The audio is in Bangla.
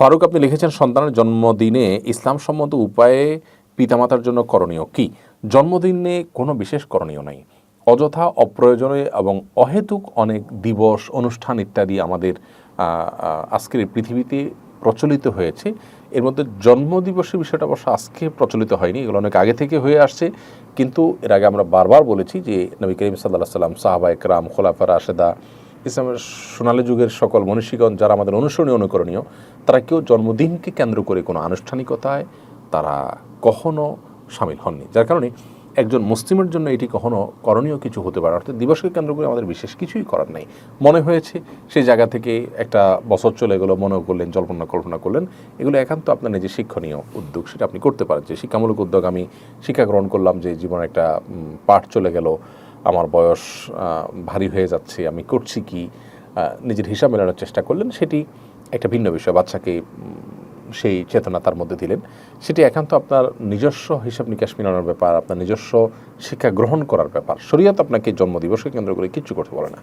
ফারুক, আপনি লিখেছেন সন্তানের জন্মদিনে ইসলামসম্মত উপায়ে পিতামাতার জন্য করণীয় কি? জন্মদিনে কোনো বিশেষ করণীয় নাই। অযথা অপ্রয়োজনে এবং অহেতুক অনেক দিবস অনুষ্ঠান ইত্যাদি আমাদের আজকের এই পৃথিবীতে প্রচলিত হয়েছে। এর মধ্যে জন্মদিবসের বিষয়টা অবশ্য আজকে প্রচলিত হয়নি, এগুলো অনেক আগে থেকে হয়ে আসছে। কিন্তু এর আগে আমরা বারবার বলেছি যে নবী করিম সাল্লাল্লাহু সাল্লাম, সাহাবায়ে কেরাম, খোলাফা রাশেদা, ইসলামের সোনালী যুগের সকল মনীষীগণ যারা আমাদের অনুসরণীয় অনুকরণীয়, তারা কেউ জন্মদিনকে কেন্দ্র করে কোনো আনুষ্ঠানিকতায় তারা কখনো সামিল হননি। যার কারণে একজন মুসলিমের জন্য এটি কখনো করণীয় কিছু হতে পারে, অর্থাৎ দিবসকে কেন্দ্র করে আমাদের বিশেষ কিছুই করার নেই। মনে হয়েছে সেই জায়গা থেকে একটা বছর চলে গেলো, মনে করলেন, কল্পনা করলেন, এগুলো একান্ত আপনার নিজের শিক্ষণীয় উদ্যোগ, সেটা আপনি করতে পারেন। যে শিক্ষামূলক উদ্যোগ, আমি শিক্ষা গ্রহণ করলাম যে জীবনে একটা পাঠ চলে গেল, আমার বয়স ভারী হয়ে যাচ্ছে, আমি করছি কি, নিজের হিসাব মেলানোর চেষ্টা করলেন, সেটি একটা ভিন্ন বিষয়। বাচ্চাকে সেই চেতনা তার মধ্যে দিলেন, সেটি একান্ত আপনার নিজস্ব হিসাব নিকাশ মেলানোর ব্যাপার, আপনার নিজস্ব শিক্ষা গ্রহণ করার ব্যাপার। শরীয়ত আপনাকে জন্মদিবসকে কেন্দ্র করে কিচ্ছু করতে বলে না।